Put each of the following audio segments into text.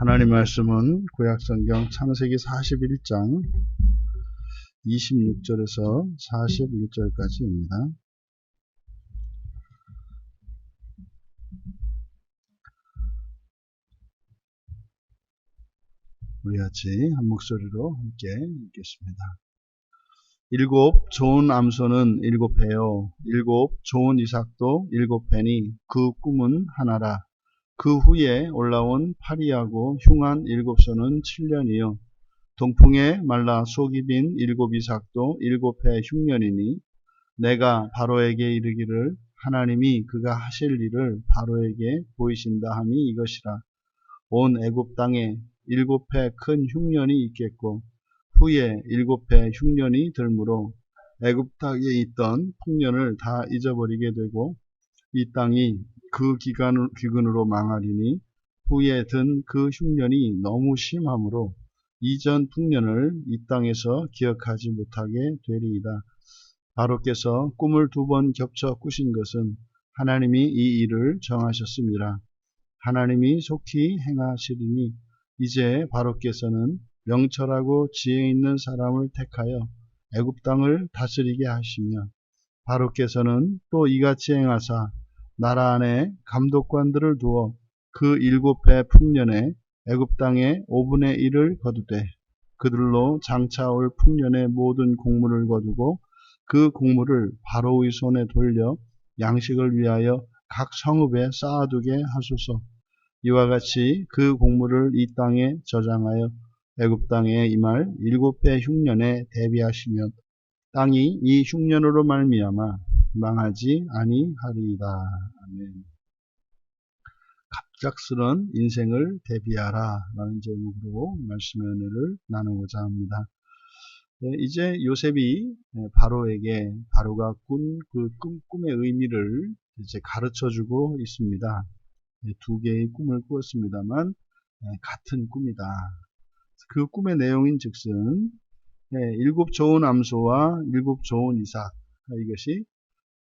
하나님 말씀은 구약성경 창세기 41장 26절에서 41절까지입니다. 우리 같이 한 목소리로 함께 읽겠습니다. 일곱 좋은 암소는 일곱 해요. 일곱 좋은 이삭도 일곱 해니 그 꿈은 하나라. 그 후에 올라온 파리하고 흉한 일곱 소는 7년이요. 동풍에 말라 속이 빈 일곱 이삭도 일곱 해 흉년이니 내가 바로에게 이르기를 하나님이 그가 하실 일을 바로에게 보이신다 함이 이것이라. 온 애굽 땅에 일곱 해 큰 흉년이 있겠고 후에 일곱 해 흉년이 들므로 애굽 땅에 있던 풍년을 다 잊어버리게 되고 이 땅이 그 기근으로 망하리니 후에 든 그 흉년이 너무 심하므로 이전 풍년을 이 땅에서 기억하지 못하게 되리이다. 바로께서 꿈을 두 번 겹쳐 꾸신 것은 하나님이 이 일을 정하셨습니다. 하나님이 속히 행하시리니 이제 바로께서는 명철하고 지혜 있는 사람을 택하여 애굽 땅을 다스리게 하시며 바로께서는 또 이같이 행하사 나라 안에 감독관들을 두어 그 일곱 해 풍년에 애굽 땅의 5분의 1을 거두되 그들로 장차 올 풍년의 모든 곡물을 거두고 그 곡물을 바로의 손에 돌려 양식을 위하여 각 성읍에 쌓아두게 하소서. 이와 같이 그 곡물을 이 땅에 저장하여 애굽 땅에 임할 일곱 해 흉년에 대비하시면 땅이 이 흉년으로 말미암아 망하지 아니하리이다. 아멘. 갑작스런 인생을 대비하라 라는 제목으로 말씀의 은혜를 나누고자 합니다. 이제 요셉이 바로에게 바로가 꾼 그 꿈의 의미를 이제 가르쳐주고 있습니다. 두 개의 꿈을 꾸었습니다만 같은 꿈이다. 그 꿈의 내용인 즉슨 일곱 좋은 암소와 일곱 좋은 이삭, 이것이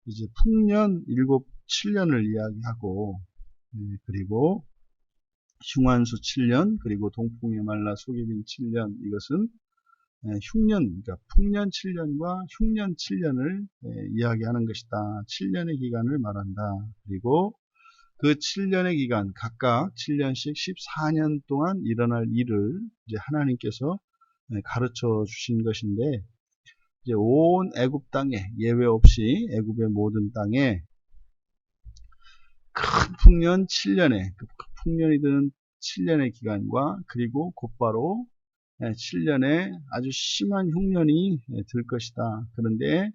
이제 풍년 7년을 이야기하고 그리고 흉한수 7년 그리고 동풍에 말라 속이 빈 7년, 이것은 흉년, 그러니까 풍년 7년과 흉년 7년을 이야기하는 것이다. 7년의 기간을 말한다. 그리고 그 7년의 기간, 각각 7년씩 14년 동안 일어날 일을 이제 하나님께서 가르쳐 주신 것인데, 이제 온 애굽 땅에 예외 없이 애굽의 모든 땅에 큰 풍년 7년의 그 풍년이 드는 7년의 기간과 그리고 곧바로 7년의 아주 심한 흉년이 들 것이다. 그런데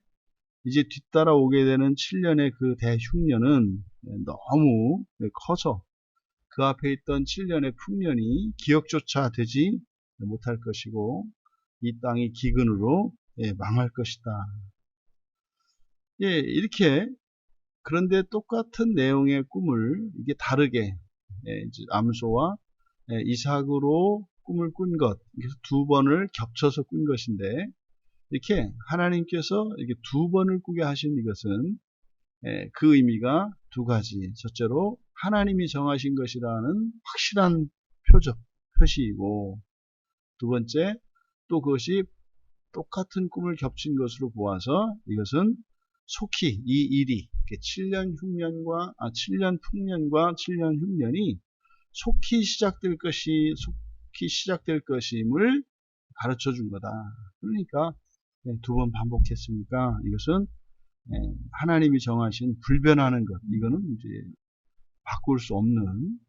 이제 뒤따라오게 되는 7년의 그 대흉년은 너무 커서 그 앞에 있던 7년의 풍년이 기억조차 되지 못할 것이고 이 땅이 기근으로 망할 것이다. 이렇게, 그런데 똑같은 내용의 꿈을 이게 다르게 암소와 이삭으로 꿈을 꾼 것, 그래서 두 번을 겹쳐서 꾼 것인데, 이렇게 하나님께서 이렇게 두 번을 꾸게 하신 이것은 그 의미가 두 가지. 첫째로 하나님이 정하신 것이라는 확실한 표시이고, 두 번째 또 그것이 똑같은 꿈을 겹친 것으로 보아서 이것은 속히 이 일이 7년 풍년과 7년 흉년이 속히 시작될 것임을 가르쳐 준 거다. 그러니까 두 번 반복했으니까 이것은 하나님이 정하신 불변하는 것, 이거는 이제 바꿀 수 없는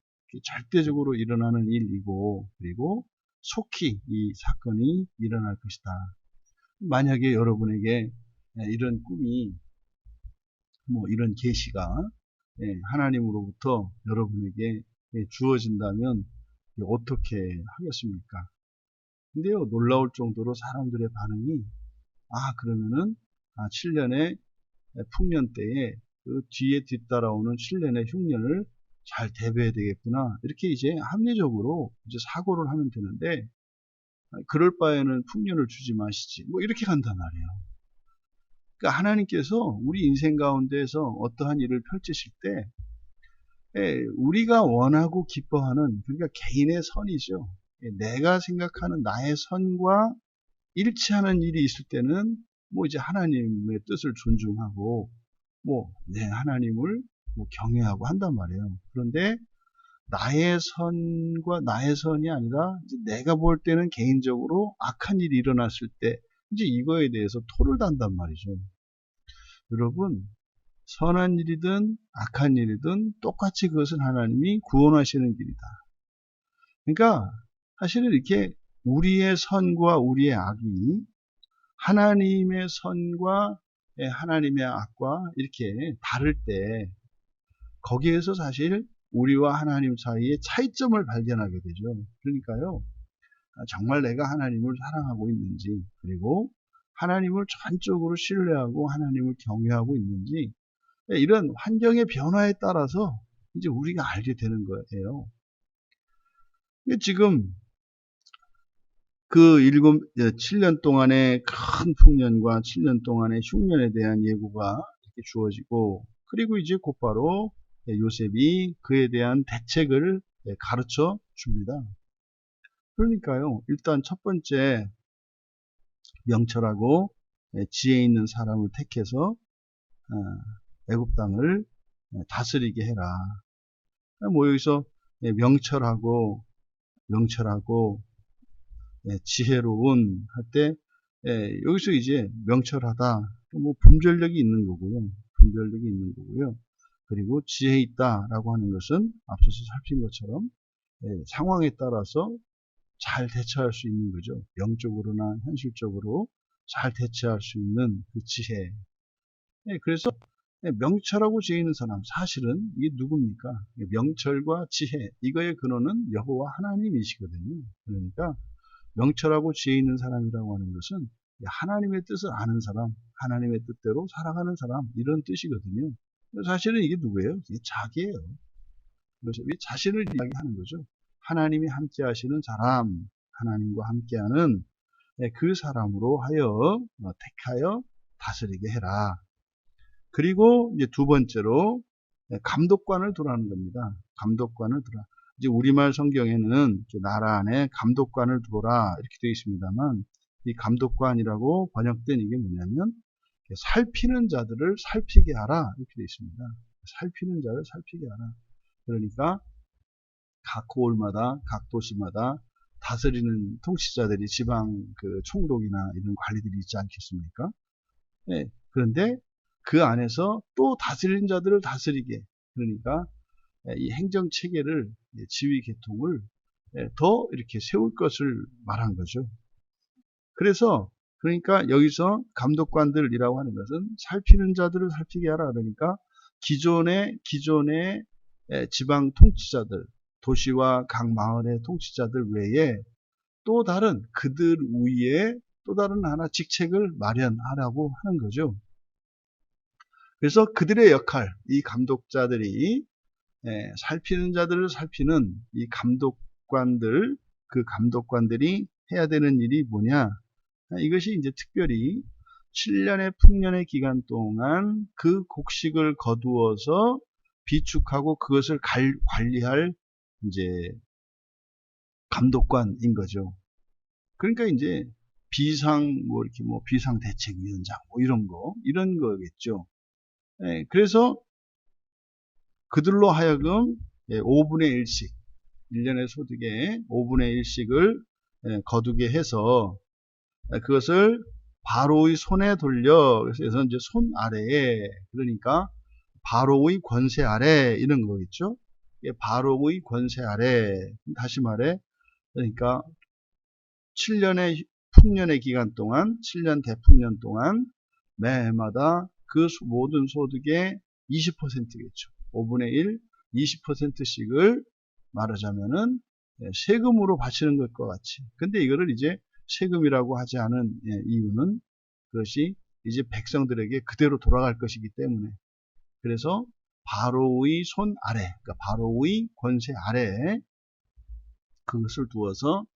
절대적으로 일어나는 일이고, 그리고 속히 이 사건이 일어날 것이다. 만약에 여러분에게 이런 꿈이, 이런 계시가 하나님으로부터 여러분에게 주어진다면 어떻게 하겠습니까? 근데요, 놀라울 정도로 사람들의 반응이, 그러면은 7년의 풍년 때에 그 뒤에 뒤따라오는 7년의 흉년을 잘 대비해야 되겠구나, 이렇게 이제 합리적으로 이제 사고를 하면 되는데, 그럴 바에는 풍년을 주지 마시지, 이렇게 간단 말이에요. 그러니까 하나님께서 우리 인생 가운데에서 어떠한 일을 펼치실 때 우리가 원하고 기뻐하는, 그러니까 개인의 선이죠. 내가 생각하는 나의 선과 일치하는 일이 있을 때는 뭐 이제 하나님의 뜻을 존중하고 하나님을 경외하고 한단 말이에요. 그런데 나의 선과 나의 선이 아니라 이제 내가 볼 때는 개인적으로 악한 일이 일어났을 때 이제 이거에 대해서 토를 단단 말이죠. 여러분, 선한 일이든 악한 일이든 똑같이 그것은 하나님이 구원하시는 길이다. 그러니까 사실은 이렇게 우리의 선과 우리의 악이 하나님의 선과 하나님의 악과 이렇게 다를 때 거기에서 사실 우리와 하나님 사이의 차이점을 발견하게 되죠. 그러니까요, 정말 내가 하나님을 사랑하고 있는지, 그리고 하나님을 전적으로 신뢰하고 하나님을 경외하고 있는지, 이런 환경의 변화에 따라서 이제 우리가 알게 되는 거예요. 지금 그 7년 동안의 큰 풍년과 7년 동안의 흉년에 대한 예고가 이렇게 주어지고, 그리고 이제 곧바로 요셉이 그에 대한 대책을 가르쳐 줍니다. 그러니까요, 일단 첫 번째, 명철하고 지혜 있는 사람을 택해서 애굽 땅을 다스리게 해라. 여기서 명철하고 지혜로운 할 때 여기서 이제 명철하다, 분별력이 있는 거고요. 그리고 지혜 있다라고 하는 것은 앞서서 살핀 것처럼 상황에 따라서 잘 대처할 수 있는 거죠. 영적으로나 현실적으로 잘 대처할 수 있는 그 지혜. 그래서 명철하고 지혜 있는 사람, 사실은 이게 누굽니까? 명철과 지혜, 이거의 근원은 여호와 하나님이시거든요. 그러니까 명철하고 지혜 있는 사람이라고 하는 것은 하나님의 뜻을 아는 사람, 하나님의 뜻대로 살아가는 사람, 이런 뜻이거든요. 사실은 이게 누구예요? 이게 자기예요. 그래서 자신을 이야기하는 거죠. 하나님이 함께 하시는 사람, 하나님과 함께하는 그 사람으로 하여 택하여 다스리게 해라. 그리고 이제 두 번째로 감독관을 두라는 겁니다. 감독관을 두라. 이제 우리말 성경에는 나라 안에 감독관을 두라 이렇게 되어 있습니다만, 이 감독관이라고 번역된 이게 뭐냐면 살피는 자들을 살피게 하라 이렇게 되어 있습니다. 살피는 자를 살피게 하라. 그러니까 각 고을마다, 각 도시마다 다스리는 통치자들이 지방 그 총독이나 이런 관리들이 있지 않겠습니까? 그런데 그 안에서 또 다스리는 자들을 다스리게, 그러니까 이 행정 체계를, 지휘 계통을 더 이렇게 세울 것을 말한 거죠. 그래서 그러니까 여기서 감독관들이라고 하는 것은 살피는 자들을 살피게 하라. 그러니까 기존의 지방 통치자들, 도시와 각 마을의 통치자들 외에 또 다른 그들 위에 또 다른 하나 직책을 마련하라고 하는 거죠. 그래서 그들의 역할, 이 감독자들이 살피는 자들을 살피는 이 감독관들, 그 감독관들이 해야 되는 일이 뭐냐? 이것이 이제 특별히 7년의 풍년의 기간 동안 그 곡식을 거두어서 비축하고 그것을 관리할 이제 감독관인 거죠. 그러니까 이제 비상대책위원장 이런 거겠죠. 그래서 그들로 하여금 5분의 1씩, 1년의 소득의 5분의 1씩을 거두게 해서 그것을 바로의 손에 돌려, 그래서 이제 손 아래에, 그러니까 바로의 권세 아래 이런 거겠죠. 바로의 권세 아래, 다시 말해, 그러니까 7년의 풍년의 기간 동안, 7년 대풍년 동안 매해마다 그 모든 소득의 20%겠죠. 5분의 1, 20%씩을 말하자면은 세금으로 바치는 것과 같이. 근데 이거를 이제 세금이라고 하지 않은 이유는 그것이 이제 백성들에게 그대로 돌아갈 것이기 때문에. 그래서 바로의 손 아래, 그러니까 바로의 권세 아래에 그것을 두어서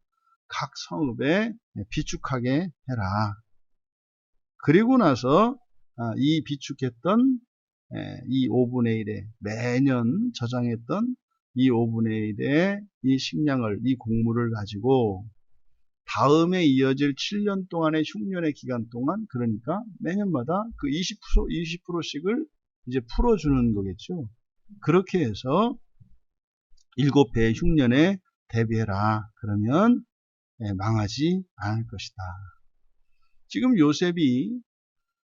각 성읍에 비축하게 해라. 그리고 나서 이 비축했던 이 5분의 1에 매년 저장했던 이 5분의 1의 이 식량을, 이 곡물을 가지고 다음에 이어질 7년 동안의 흉년의 기간 동안, 그러니까 매년마다 그 20%씩을 이제 풀어주는 거겠죠. 그렇게 해서 7배의 흉년에 대비해라. 그러면 망하지 않을 것이다. 지금 요셉이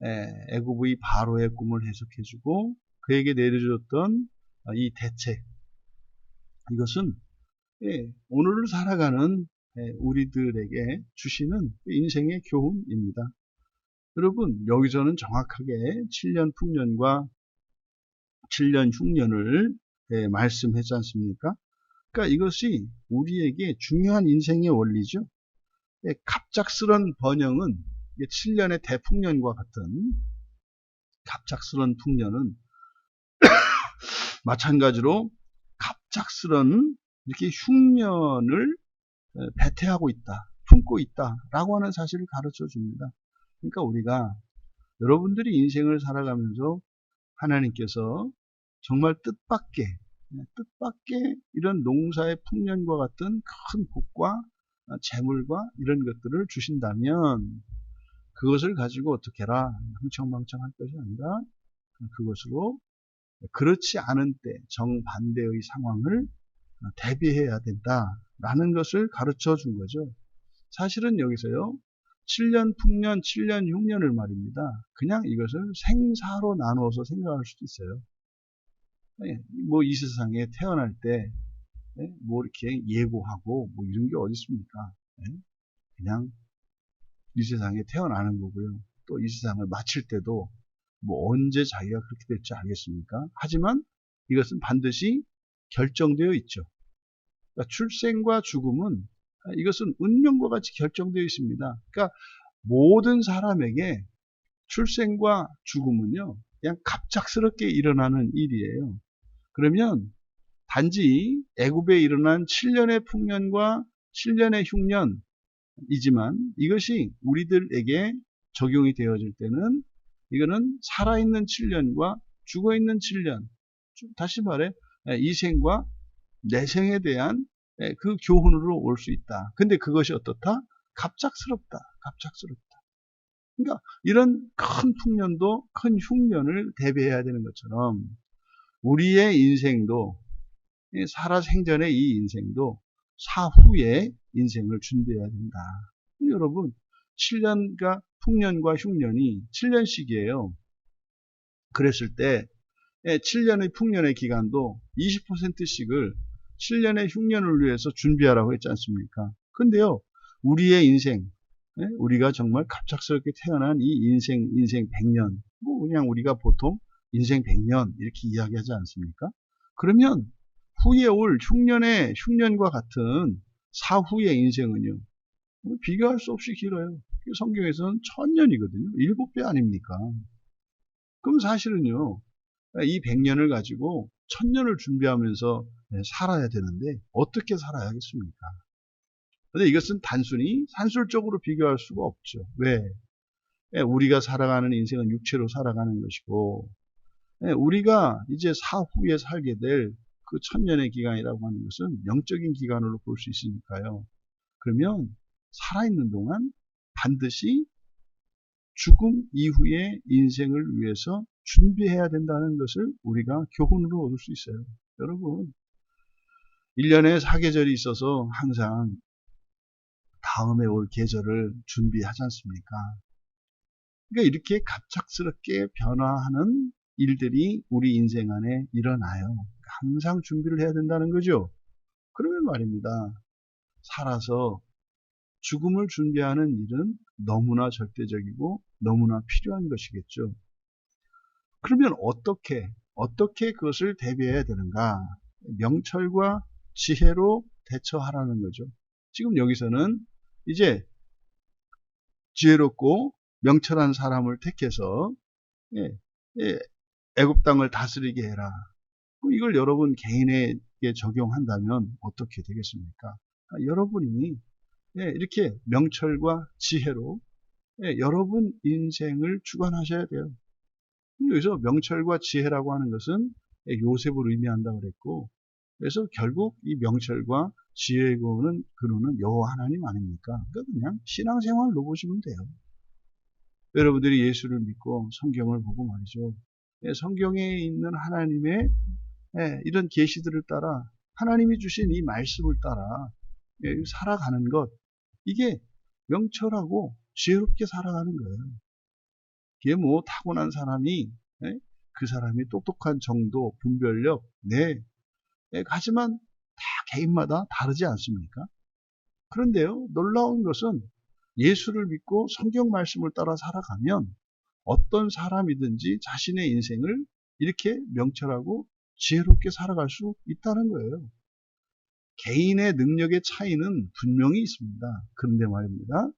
애굽의 바로의 꿈을 해석해주고 그에게 내려줬던 이 대책, 이것은 오늘을 살아가는 우리들에게 주시는 인생의 교훈입니다. 여러분, 여기서는 정확하게 7년 풍년과 7년 흉년을 말씀했지 않습니까? 그러니까 이것이 우리에게 중요한 인생의 원리죠. 갑작스런 번영은 7년의 대풍년과 같은 갑작스런 풍년은 마찬가지로 갑작스런 이렇게 흉년을 배태하고 있다, 품고 있다라고 하는 사실을 가르쳐 줍니다. 그러니까 우리가, 여러분들이 인생을 살아가면서 하나님께서 정말 뜻밖의 이런 농사의 풍년과 같은 큰 복과 재물과 이런 것들을 주신다면 그것을 가지고 어떻게 해라, 흥청망청할 것이 아니라 그것으로 그렇지 않은 때 정반대의 상황을 대비해야 된다라는 것을 가르쳐 준 거죠. 사실은 여기서요, 7년 풍년, 7년 흉년을 말입니다. 그냥 이것을 생사로 나누어서 생각할 수도 있어요. 뭐 이 세상에 태어날 때 뭐 이렇게 예고하고 뭐 이런 게 어디 있습니까? 그냥 이 세상에 태어나는 거고요. 또 이 세상을 마칠 때도 뭐 언제 자기가 그렇게 될지 알겠습니까? 하지만 이것은 반드시 결정되어 있죠. 그러니까 출생과 죽음은 이것은 운명과 같이 결정되어 있습니다. 그러니까 모든 사람에게 출생과 죽음은요, 그냥 갑작스럽게 일어나는 일이에요. 그러면 단지 애굽에 일어난 7년의 풍년과 7년의 흉년이지만 이것이 우리들에게 적용이 되어질 때는 이거는 살아있는 7년과 죽어있는 7년, 다시 말해 이 생과 내생에 대한 그 교훈으로 올 수 있다. 근데 그것이 어떻다? 갑작스럽다. 그러니까 이런 큰 풍년도 큰 흉년을 대비해야 되는 것처럼 우리의 인생도, 살아생전의 이 인생도 사후의 인생을 준비해야 된다. 여러분, 7년과 풍년과 흉년이 7년씩이에요. 그랬을 때 7년의 풍년의 기간도 20%씩을 7년의 흉년을 위해서 준비하라고 했지 않습니까? 근데요, 우리의 인생, 우리가 정말 갑작스럽게 태어난 이 인생 100년, 뭐 그냥 우리가 보통 인생 100년 이렇게 이야기하지 않습니까? 그러면 후에 올 흉년과 같은 사후의 인생은요, 비교할 수 없이 길어요. 성경에서는 1000년이거든요. 7배 아닙니까? 그럼 사실은요, 이 100년을 가지고 1000년을 준비하면서 살아야 되는데 어떻게 살아야겠습니까? 그런데 이것은 단순히 산술적으로 비교할 수가 없죠. 왜? 우리가 살아가는 인생은 육체로 살아가는 것이고 우리가 이제 사후에 살게 될 그 1000년의 기간이라고 하는 것은 영적인 기간으로 볼 수 있으니까요. 그러면 살아있는 동안 반드시 죽음 이후의 인생을 위해서 준비해야 된다는 것을 우리가 교훈으로 얻을 수 있어요. 여러분, 1년에 4계절이 있어서 항상 다음에 올 계절을 준비하지 않습니까? 그러니까 이렇게 갑작스럽게 변화하는 일들이 우리 인생 안에 일어나요. 항상 준비를 해야 된다는 거죠. 그러면 말입니다, 살아서 죽음을 준비하는 일은 너무나 절대적이고 너무나 필요한 것이겠죠. 그러면 어떻게 그것을 대비해야 되는가? 명철과 지혜로 대처하라는 거죠. 지금 여기서는 이제 지혜롭고 명철한 사람을 택해서 애굽 땅을 다스리게 해라. 이걸 여러분 개인에게 적용한다면 어떻게 되겠습니까? 여러분이 이렇게 명철과 지혜로 여러분 인생을 주관하셔야 돼요. 여기서 명철과 지혜라고 하는 것은 요셉을 의미한다고 그랬고, 그래서 결국 이 명철과 지혜의 근원은 여호와 하나님 아닙니까? 그러니까 그냥 신앙생활로 보시면 돼요. 여러분들이 예수를 믿고 성경을 보고 말이죠. 성경에 있는 하나님의 이런 계시들을 따라 하나님이 주신 이 말씀을 따라 살아가는 것, 이게 명철하고 지혜롭게 살아가는 거예요. 이게 뭐 타고난 사람이 그 사람이 똑똑한 정도, 분별력, 하지만 다 개인마다 다르지 않습니까? 그런데요, 놀라운 것은 예수를 믿고 성경 말씀을 따라 살아가면 어떤 사람이든지 자신의 인생을 이렇게 명철하고 지혜롭게 살아갈 수 있다는 거예요. 개인의 능력의 차이는 분명히 있습니다. 그런데 말입니다.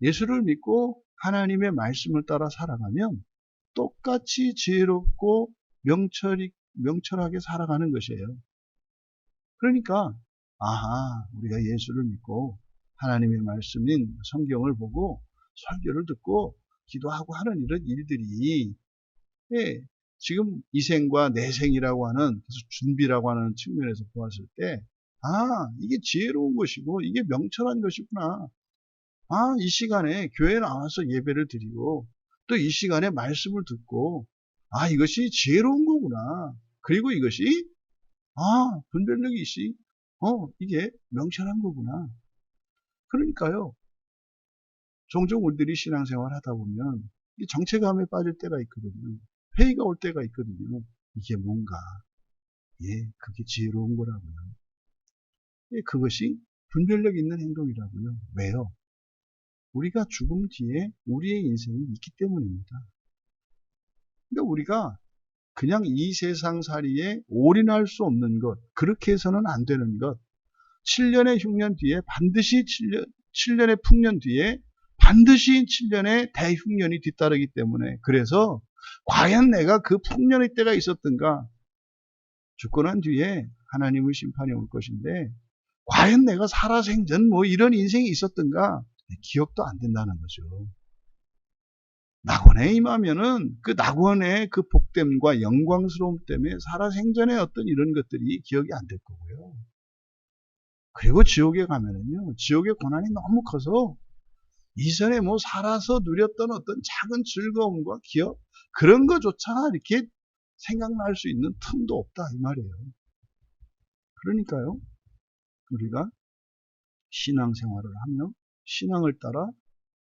예수를 믿고 하나님의 말씀을 따라 살아가면 똑같이 지혜롭고 명철하게 살아가는 것이에요. 그러니까 우리가 예수를 믿고 하나님의 말씀인 성경을 보고 설교를 듣고 기도하고 하는 이런 일들이 지금 이생과 내생이라고 하는, 그래서 준비라고 하는 측면에서 보았을 때 이게 지혜로운 것이고 이게 명철한 것이구나. 이 시간에 교회에 나와서 예배를 드리고 또 이 시간에 말씀을 듣고 이것이 지혜로운 거구나. 그리고 이것이 분별력이 있이 이게 명철한 거구나. 그러니까요, 종종 우리들이 신앙생활 하다 보면 정체감에 빠질 때가 있거든요. 회의가 올 때가 있거든요. 이게 뭔가, 그게 지혜로운 거라고요. 그것이 분별력 있는 행동이라고요. 왜요? 우리가 죽음 뒤에 우리의 인생이 있기 때문입니다. 그러니까 우리가 그냥 이 세상살이에 올인할 수 없는 것, 그렇게 해서는 안 되는 것, 7년의 흉년 뒤에 반드시 7년의 풍년 뒤에 반드시 7년의 대흉년이 뒤따르기 때문에, 그래서 과연 내가 그 풍년의 때가 있었던가, 죽고 난 뒤에 하나님의 심판이 올 것인데 과연 내가 살아생전 이런 인생이 있었던가 기억도 안 된다는 거죠. 낙원에 임하면은 그 낙원의 그 복됨과 영광스러움 때문에 살아생전의 어떤 이런 것들이 기억이 안 될 거고요. 그리고 지옥에 가면은요, 지옥의 고난이 너무 커서 이전에 살아서 누렸던 어떤 작은 즐거움과 기억, 그런 거조차 이렇게 생각날 수 있는 틈도 없다, 이 말이에요. 그러니까요, 우리가 신앙생활을 하며 신앙을 따라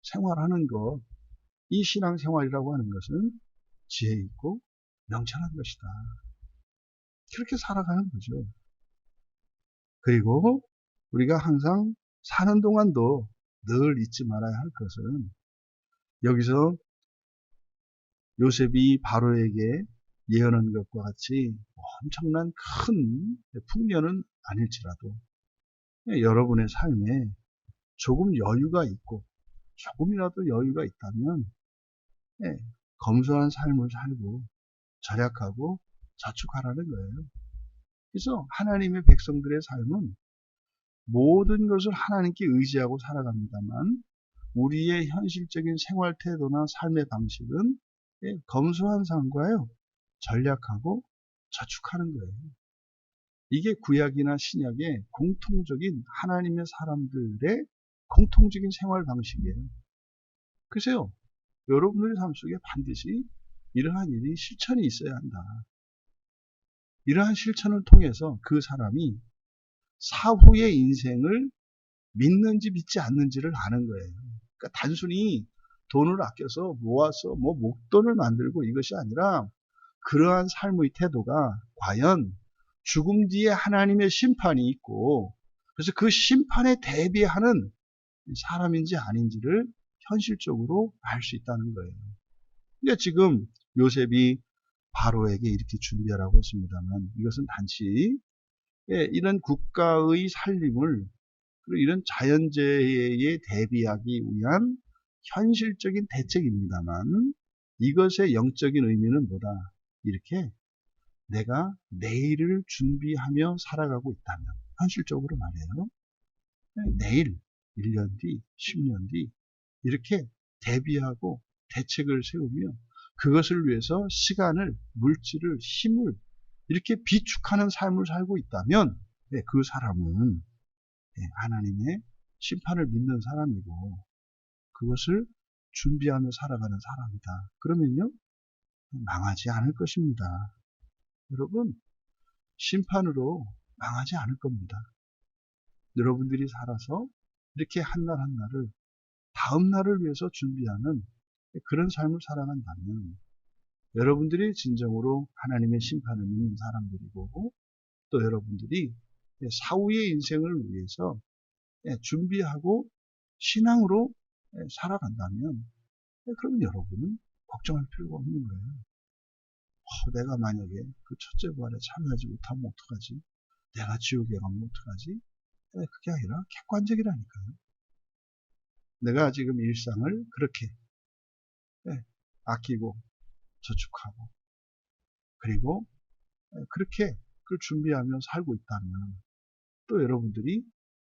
생활하는 것, 이 신앙생활이라고 하는 것은 지혜 있고 명철한 것이다. 그렇게 살아가는 거죠. 그리고 우리가 항상 사는 동안도 늘 잊지 말아야 할 것은, 여기서 요셉이 바로에게 예언한 것과 같이 엄청난 큰 풍년은 아닐지라도 여러분의 삶에 조금 여유가 있고 조금이라도 여유가 있다면 검소한 삶을 살고 절약하고 저축하라는 거예요. 그래서 하나님의 백성들의 삶은 모든 것을 하나님께 의지하고 살아갑니다만 우리의 현실적인 생활 태도나 삶의 방식은 검소한 삶과요, 전략하고 저축하는 거예요. 이게 구약이나 신약의 공통적인 하나님의 사람들의 공통적인 생활 방식이에요. 글쎄요, 여러분들의 삶 속에 반드시 이러한 일이 실천이 있어야 한다. 이러한 실천을 통해서 그 사람이 사후의 인생을 믿는지 믿지 않는지를 아는 거예요. 그러니까 단순히 돈을 아껴서 모아서 목돈을 만들고 이것이 아니라 그러한 삶의 태도가 과연 죽음 뒤에 하나님의 심판이 있고 그래서 그 심판에 대비하는 사람인지 아닌지를 현실적으로 알 수 있다는 거예요. 그러니까 지금 요셉이 바로에게 이렇게 준비하라고 했습니다만 이것은 단지 이런 국가의 살림을, 그리고 이런 자연재해에 대비하기 위한 현실적인 대책입니다만 이것의 영적인 의미는 뭐다? 이렇게 내가 내일을 준비하며 살아가고 있다면, 현실적으로 말해요. 내일, 1년 뒤, 10년 뒤 이렇게 대비하고 대책을 세우며 그것을 위해서 시간을, 물질을, 힘을 이렇게 비축하는 삶을 살고 있다면 그 사람은 하나님의 심판을 믿는 사람이고 그것을 준비하며 살아가는 사람이다. 그러면요, 망하지 않을 것입니다. 여러분, 심판으로 망하지 않을 겁니다. 여러분들이 살아서 이렇게 한 날 한 날을 다음 날을 위해서 준비하는 그런 삶을 살아간다면 여러분들이 진정으로 하나님의 심판을 믿는 사람들이고 또 여러분들이 사후의 인생을 위해서 준비하고 신앙으로 살아간다면 그럼 여러분은 걱정할 필요가 없는 거예요. 내가 만약에 그 첫째 부활에 참여하지 못하면 어떡하지? 내가 지옥에 가면 어떡하지? 그게 아니라 객관적이라니까요. 내가 지금 일상을 그렇게 아끼고 저축하고 그리고 그렇게 그걸 준비하며 살고 있다면 또 여러분들이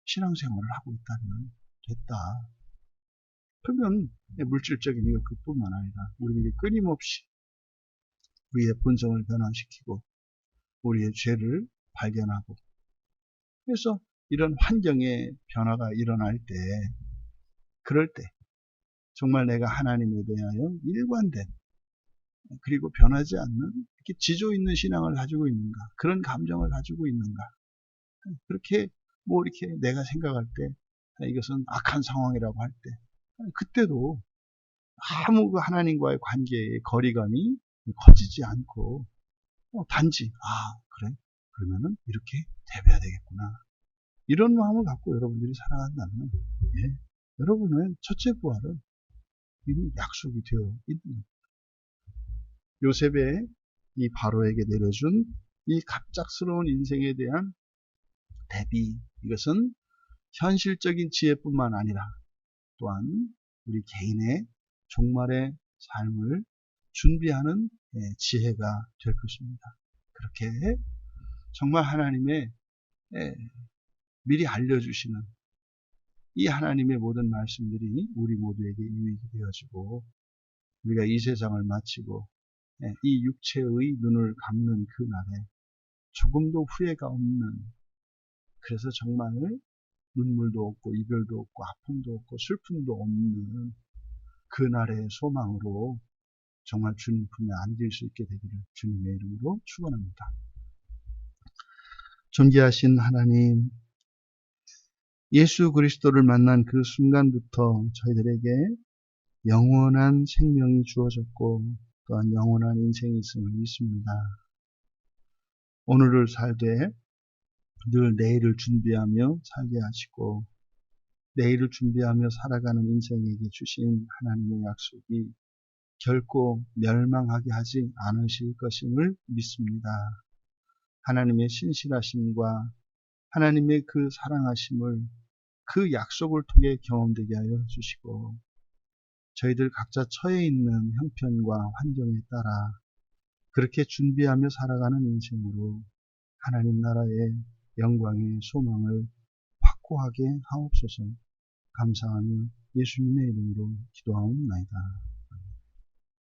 신앙생활을 하고 있다면 됐다. 그러면 물질적인 이것 그뿐만 아니라 우리들이 끊임없이 우리의 본성을 변화시키고 우리의 죄를 발견하고 그래서 이런 환경의 변화가 일어날 때 그럴 때 정말 내가 하나님에 대하여 일관된 그리고 변하지 않는 이렇게 지조 있는 신앙을 가지고 있는가 그런 감정을 가지고 있는가 그렇게 뭐 이렇게 내가 생각할 때 이것은 악한 상황이라고 할 때 그때도 아무 그 하나님과의 관계의 거리감이 커지지 않고 단지 그래 그러면은 이렇게 대해야 되겠구나 이런 마음을 갖고 여러분들이 살아간다면 여러분의 첫째 부활은 이미 약속이 되어 있는 요셉의 이 바로에게 내려준 이 갑작스러운 인생에 대한 대비 이것은 현실적인 지혜뿐만 아니라 또한 우리 개인의 종말의 삶을 준비하는 지혜가 될 것입니다. 그렇게 정말 하나님의 미리 알려주시는 이 하나님의 모든 말씀들이 우리 모두에게 유익이 되어지고 우리가 이 세상을 마치고 이 육체의 눈을 감는 그날에 조금도 후회가 없는 그래서 정말 눈물도 없고 이별도 없고 아픔도 없고 슬픔도 없는 그날의 소망으로 정말 주님 품에 안길 수 있게 되기를 주님의 이름으로 축원합니다. 존귀하신 하나님, 예수 그리스도를 만난 그 순간부터 저희들에게 영원한 생명이 주어졌고 또한 영원한 인생이 있음을 믿습니다. 오늘을 살되 늘 내일을 준비하며 살게 하시고 내일을 준비하며 살아가는 인생에게 주신 하나님의 약속이 결코 멸망하게 하지 않으실 것임을 믿습니다. 하나님의 신실하심과 하나님의 그 사랑하심을 그 약속을 통해 경험되게 하여 주시고 저희들 각자 처해 있는 형편과 환경에 따라 그렇게 준비하며 살아가는 인생으로 하나님 나라의 영광의 소망을 확고하게 하옵소서. 감사하며 예수님의 이름으로 기도하옵나이다.